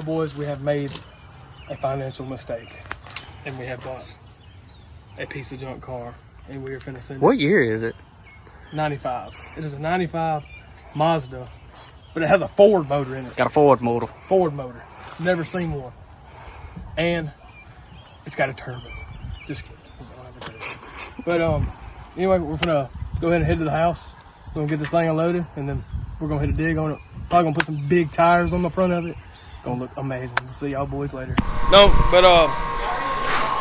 boys, we have made a financial mistake. And we have bought a piece of junk car. And we are finna send it. What year is it? 95. It is a 95 Mazda. But it has a Ford motor in it. Got a Ford motor. Ford motor. Never seen one. And it's got a turbo. Just kidding. We don't have a turbo. But anyway, we're gonna go ahead and head to the house. We're gonna get this thing unloaded, and then we're gonna hit a dig on it. Probably gonna put some big tires on the front of it. Gonna look amazing. We'll see y'all boys later. No, but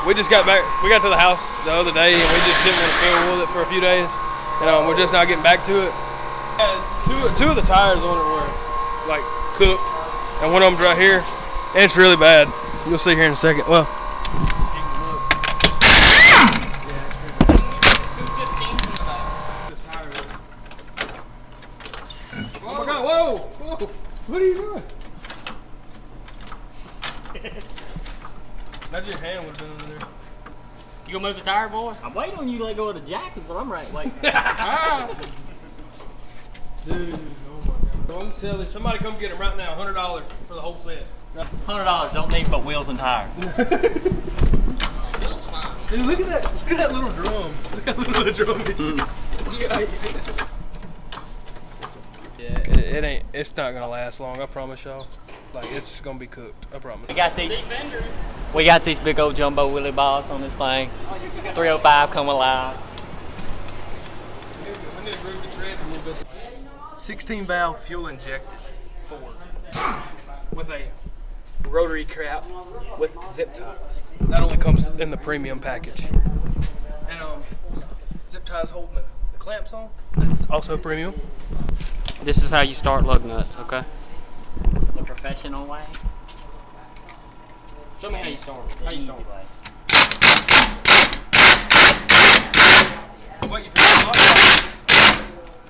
we just got back. We got to the house the other day, and we just didn't want to fiddle with it for a few days. And we're just now getting back to it. Two of the tires on it were like cooked, and one of them's right here, and it's really bad. You'll see here in a second. Well, oh my God! Whoa! Whoa! What are you doing? Imagine your hand would have been under there. You gonna move the tire, boys? I'm waiting on you to let go of the jack, but I'm right. Wait. Dude, oh my God. Don't sell this. Somebody come get him right now. $100 for the whole set. $100 don't need but wheels and tires. Dude, look at that! Look at that little drum. Look at that little drum. Yeah, it ain't. It's not gonna last long. I promise y'all. Like it's gonna be cooked. I promise. We got these big old jumbo wheelie balls on this thing. 305 come alive. We need to move the treads a little bit. 16 valve fuel injected Ford with a rotary cap with zip ties. That only comes in the premium package. And zip ties holding the clamps on. That's also premium. This is how you start lug nuts, okay? The professional way. Show me how you start. How you start? Wait, you forgot.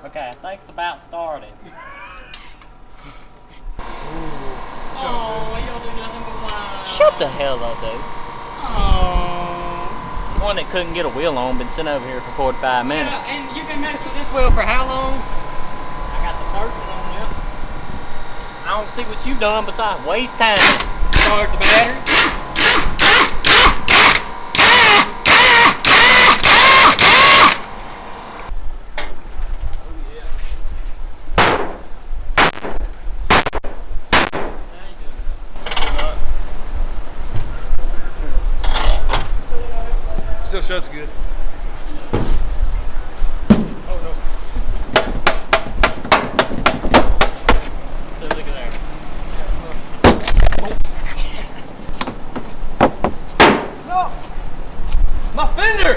Okay, I think it's about started. Oh, you don't do nothing but whine. Shut the hell up, dude. Oh. One that couldn't get a wheel on, been sitting over here for 45 minutes. Yeah, and you've been messing with this wheel for how long? I got the first one on there. I don't see what you've done besides waste time. Charge the battery. Still shuts good. Oh no. So look at there. No! My fender!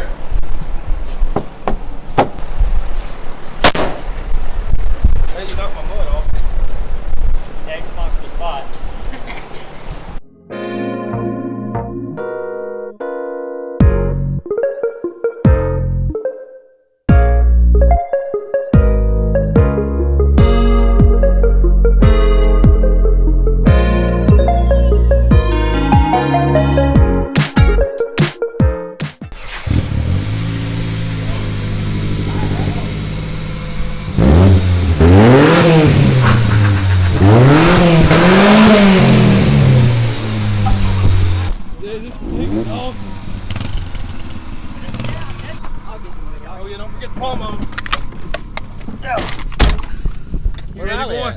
Hey, you knocked my mud off. Xbox the spot. Dude, this thing is awesome. Oh yeah, don't forget the pomos. You ready, boy?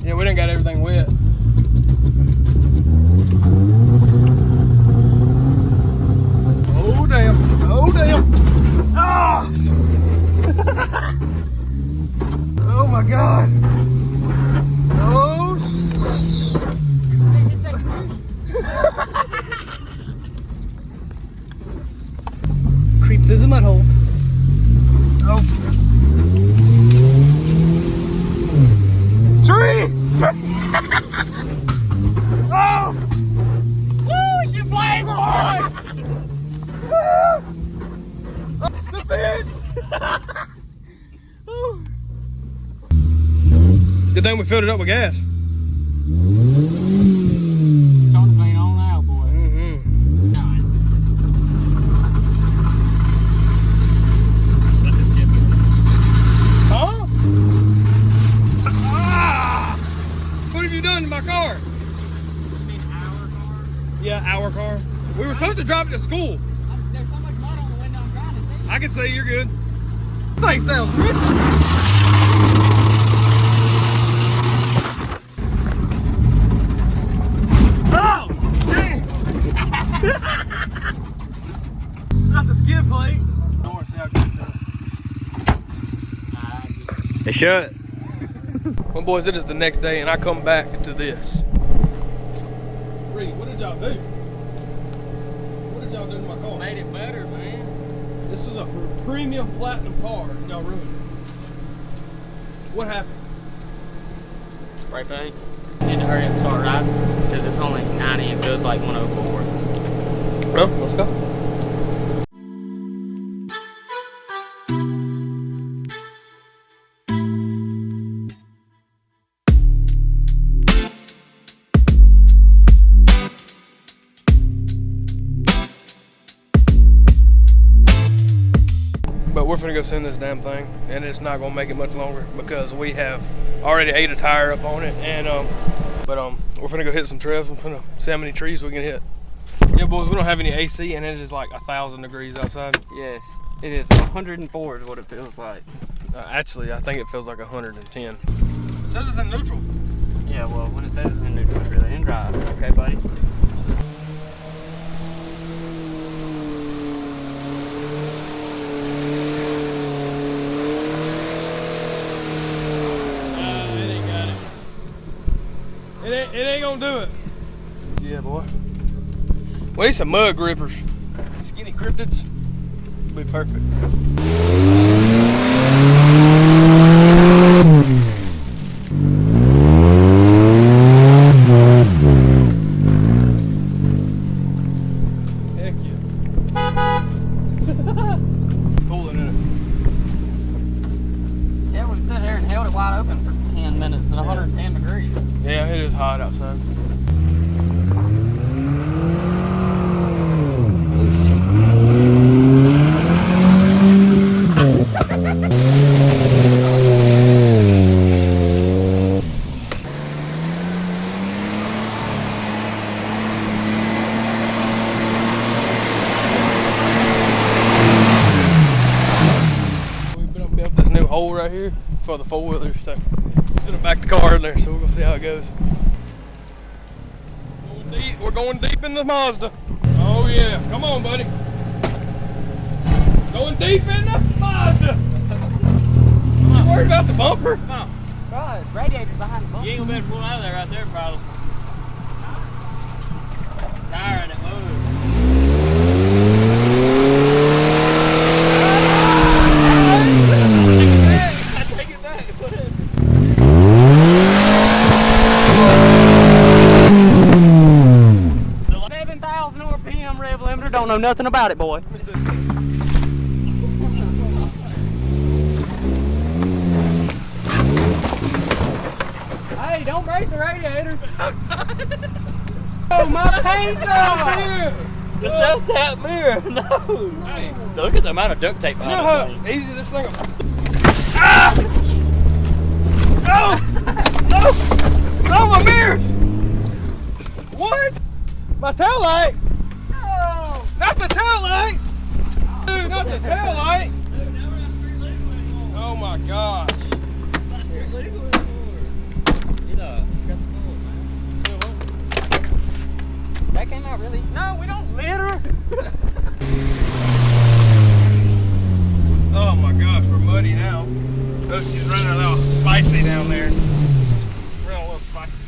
Yeah, we done got everything wet. Oh damn! Oh damn! Ah! Oh my God! Oh! Creep through the mud hole. Oh! Good thing we filled it up with gas. Starting to clean on out, boy. Let's just skip it. Huh? Ah! What have you done to my car? You mean our car? Yeah, our car. We were supposed to drive it to school. There's so much mud on the window, I'm trying to see. I can say you're good. This thing sounds good. Oh, damn! Not the skid plate. I want to see how good it does. It should. Well, boys, it is the next day, and I come back to this. Reed, what did y'all do? What did y'all do to my car? Made it better, man. This is a premium platinum car, and y'all ruined it. What happened? Spray paint. Need to hurry up and start riding because it's only 90 and feels like 104. Well, let's go. But we're finna go send this damn thing, and it's not gonna make it much longer because we have already ate a tire up on it, and we're finna go hit some trails. We're finna see how many trees we can hit. Yeah, boys, we don't have any AC, and it is like 1,000 degrees outside. Yes, it is 104 is what it feels like. Actually, I think it feels like 110. It says it's in neutral. Yeah, well, when it says it's in neutral, it's really in drive. Okay, buddy? It ain't gonna do it. Yeah, boy. We need some mud grippers. Skinny cryptids. Be perfect. Heck yeah. It's cooling, isn't it? Yeah, we've sat here and held it wide open for 10 minutes and 110 degrees. Yeah, it is hot outside. We built this new hole right here for the four-wheelers, so we're gonna back the car in there, so we're gonna see how it goes. We're going deep in the Mazda. Oh yeah, come on, buddy. Going deep in the Mazda. You worried about the bumper? Come on. Right, radiator's behind the bumper. You ain't gonna be able to pull out of there right there, probably. Tire and it moves. Take it back. Put it. 7,000 RPM rev limiter. Don't know nothing about it, boy. Hey, don't break the radiator. Oh, my paint's off. The self-tap mirror. No. Hey, Look at the amount of duct tape you know behind how it. easy this thing is? Ah! Oh! Oh! Oh, my mirrors! What? My tail light? No. Not the tail light! Dude, not the tail light! Dude, now we're not street legal anymore. Oh my gosh. It's not street legal anymore. You know, got the bullet, man. That came out really. No, we don't litter. Oh my gosh, we're muddy now. Oh, she's running a little spicy down there. Running a little spicy.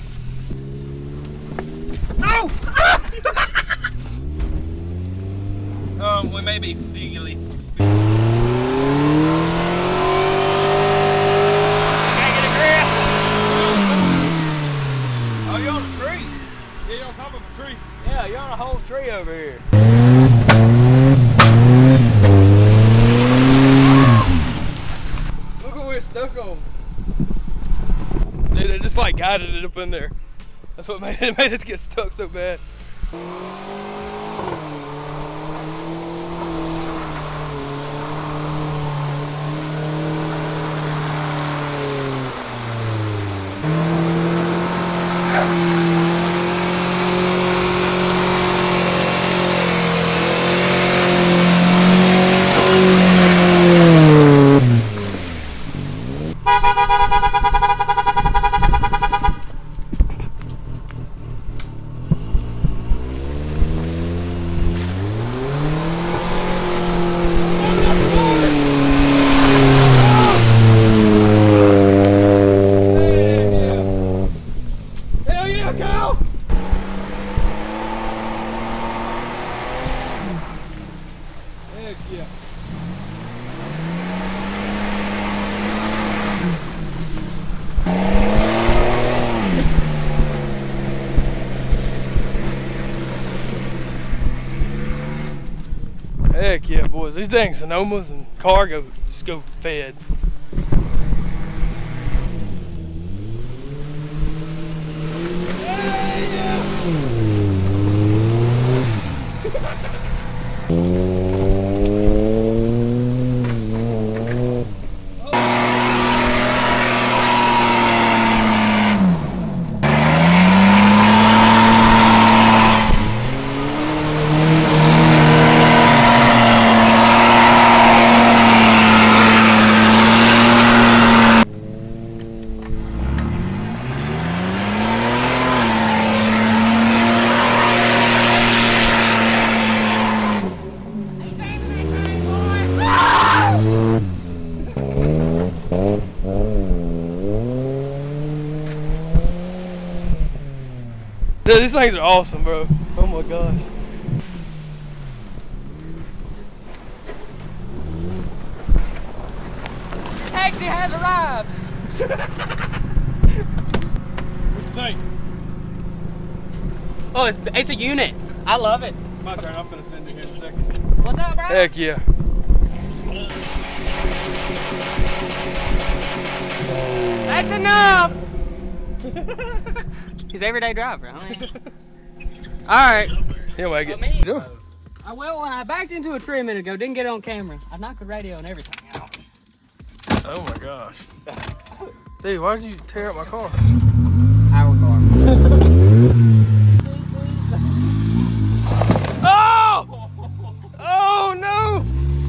No! We may be figgy. Oh, you're on a tree? Yeah, you're on top of a tree. Yeah, you're on a whole tree over here. Look what we're stuck on. Dude, it just like guided it up in there. That's what made us get stuck so bad. Heck yeah, boys. These dang Sonomas and cargo just go fed. Dude, these things are awesome, bro. Oh my gosh. Taxi has arrived. What's the thing? Oh, it's a unit. I love it. My turn. I'm gonna send it here in a second. What's up, bro? Heck yeah. That's enough. He's everyday driver. I mean. All right. He'll make it. Me, Yeah. I backed into a tree a minute ago. Didn't get it on camera. I knocked the radio and everything out. Oh my gosh. Dude, why did you tear up my car? Our car. Oh! Oh no!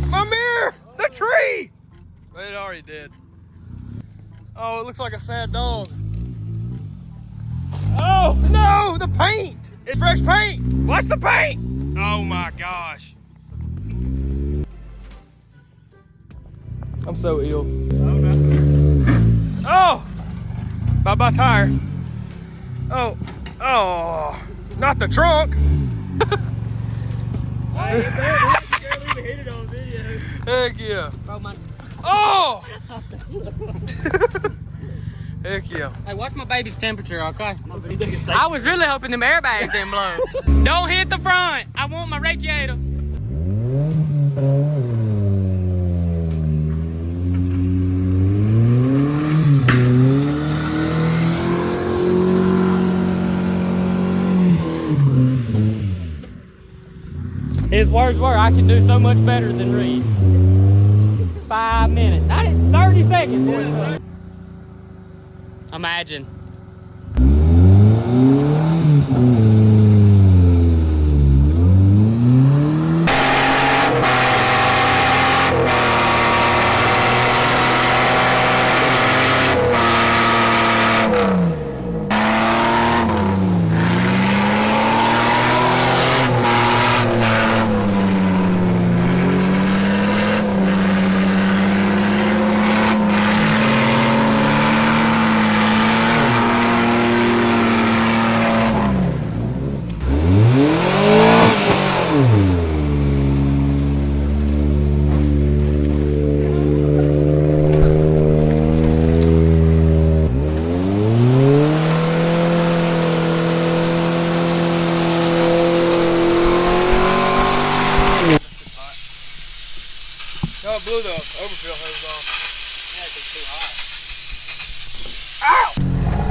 My mirror! The tree! But it already did. Oh, it looks like a sad dog. Oh no! The paint! It's fresh paint! What's the paint? Oh my gosh. I'm so ill. Oh no. Oh! Bye-bye tire. Oh. Oh. Not the trunk. Heck yeah. Oh! Heck yeah. Hey, watch my baby's temperature, okay? I was really hoping them airbags didn't blow. Don't hit the front. I want my radiator. His words were, I can do so much better than read. 5 minutes. Not 30 seconds. Imagine. No, it blew the overfill hose off. Yeah, it's too hot. Ow!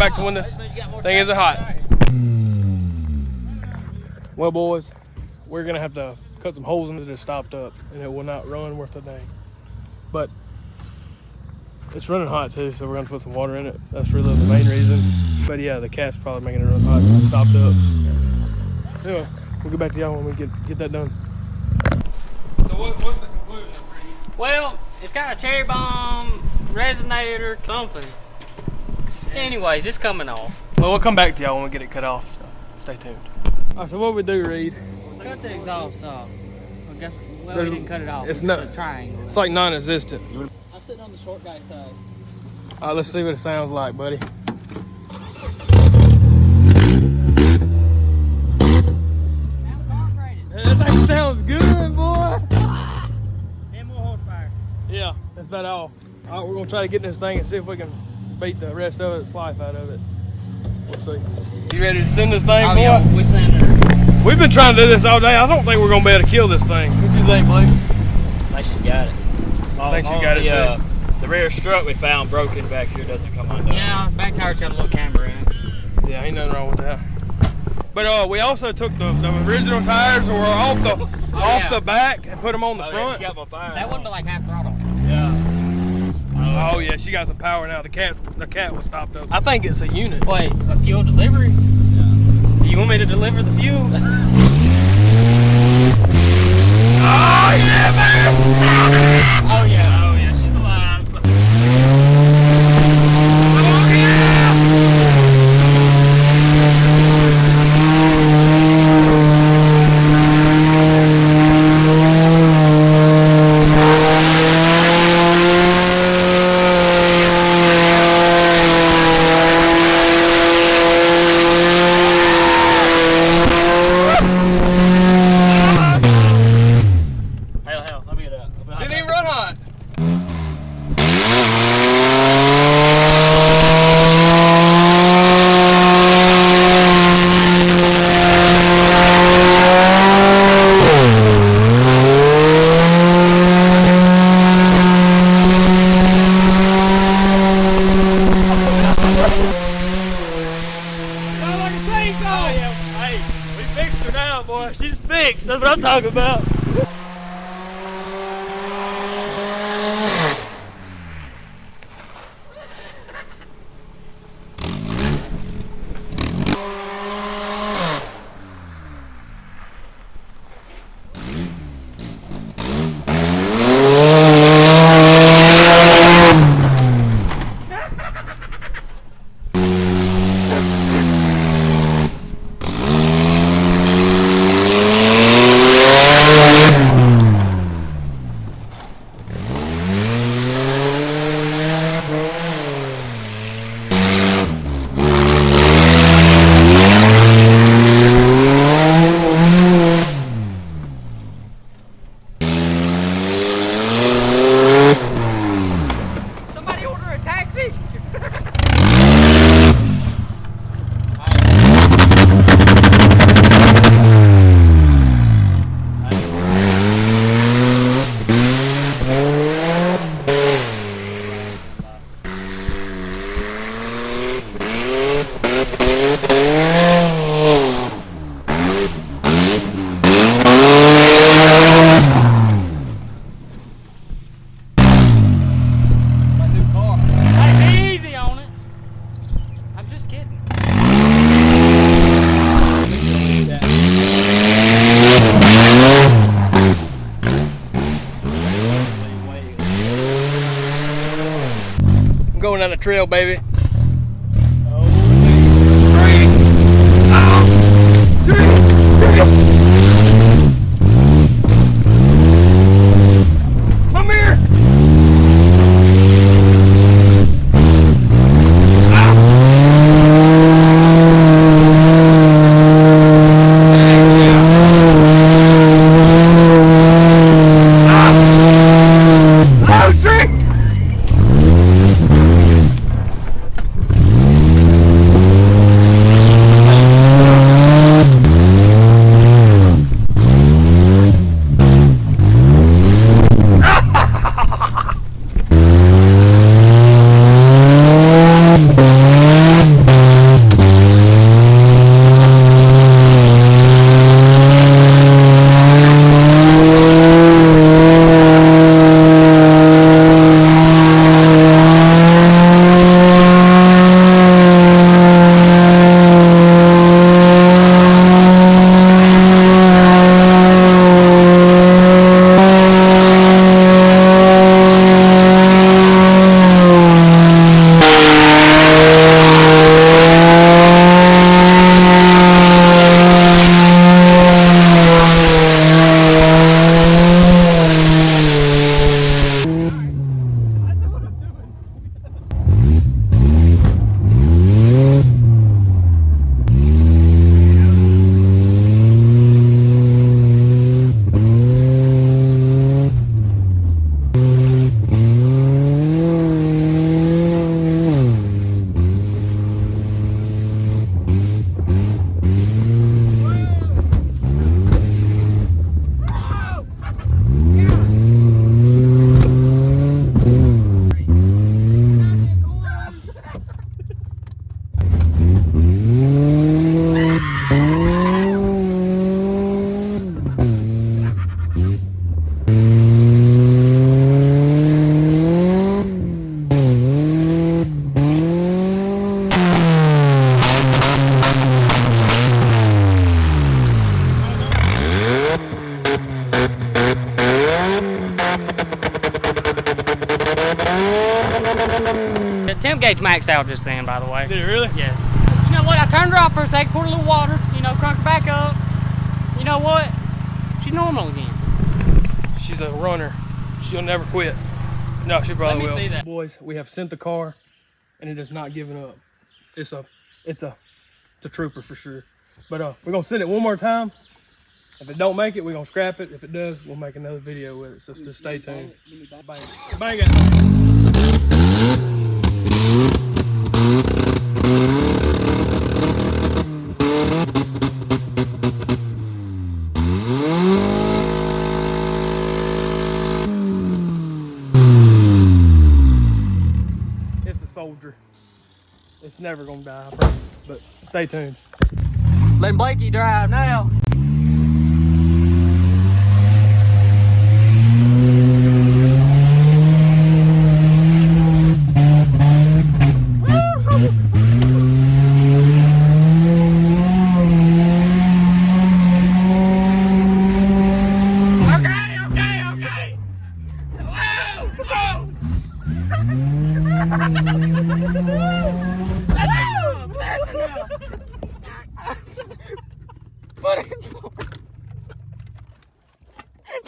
back to when this thing isn't hot. Well, boys, we're gonna have to cut some holes in it that stopped up, and it will not run worth a dang. But it's running hot too, so we're gonna put some water in it. That's really the main reason. But yeah, the cat's probably making it run hot. It stopped up. Anyway, we'll get back to y'all when we get that done. So what's the conclusion? Well, it's got a cherry bomb resonator something. Anyways, it's coming off. Well, we'll come back to y'all when we get it cut off. So stay tuned. All right, so what we do, Reed? Cut the exhaust off. Okay. Well, There's- we didn't cut it off. it's We not- cut a triangle. It's like non-existent. I'm sitting on the short guy's side. All right, let's see what it sounds like, buddy. Sounds carbureted. That thing sounds good, boy. 10 more horsepower. Yeah, that's about all. All right, we're gonna try to get in this thing and see if we can beat the rest of its life out of it. We'll see. You ready to send this thing, Oh, boy? yeah, we sent her. We've been trying to do this all day. I don't think we're gonna be able to kill this thing. What you think, Blake? I think she's got it. I think she got it too. The rear strut we found broken back here doesn't come undone. Yeah, back tire's got a little camber in it. Yeah, ain't nothing wrong with that. But we also took the original tires that were off the back and put them on the Yeah, front. she got my fire. That wouldn't be like half throttle. Yeah. Oh yeah, she got some power now. The cat was stopped up. I think it's a unit. Wait, a fuel delivery? Yeah. Do you want me to deliver the fuel? Oh yeah, man! Oh yeah. Oh yeah, she's alive. Oh yeah! Hell, let me get that. Didn't even run hot. Oh yeah, hey, we fixed her now, boy. She's fixed. That's what I'm talking about. Somebody order a taxi? My new car. Hey, be easy on it. I'm just kidding. I'm going down the trail, baby. Come here! Oh, shit! pH maxed out just then, by the way. Did it really? Yes. You know what? I turned her off for a second, poured a little water, you know, cranked her back up. You know what? She's normal again. She's a runner. She'll never quit. No, she probably will. Let me see that. Boys, we have sent the car, and it is not giving up. It's a trooper for sure. But we're gonna send it one more time. If it don't make it, we're gonna scrap it. If it does, we'll make another video with it. So just stay tuned. Bang it. It's a soldier. It's never gonna die, I promise. But stay tuned. Letting Blakey drive now.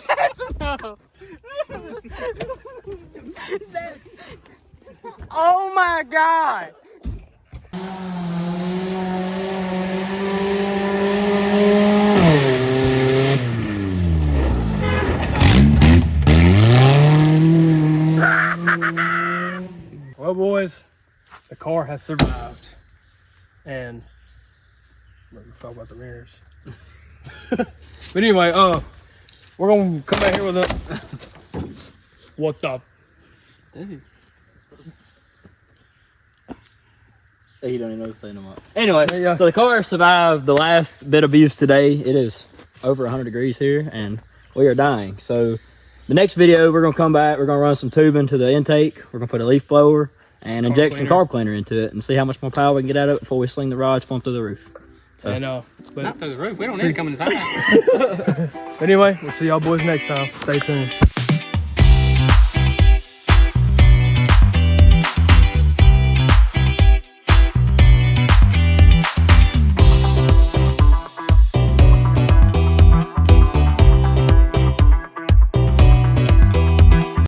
That's enough. Oh my God. Well, boys, the car has survived. And we'll talk about the mirrors. But anyway, we're gonna come back here with a what the Dude. He don't even know what to say no more. Anyway, Yeah. so the car survived the last bit of use today. It is over 100 degrees here, and we are dying. So the next video, we're gonna come back. We're gonna run some tubing to the intake. We're gonna put a leaf blower and inject some carb cleaner into it, and see how much more power we can get out of it before we sling the rods plumb through the roof. So. And Not through the roof. We don't need to come inside. anyway, we'll see y'all boys next time. Stay tuned.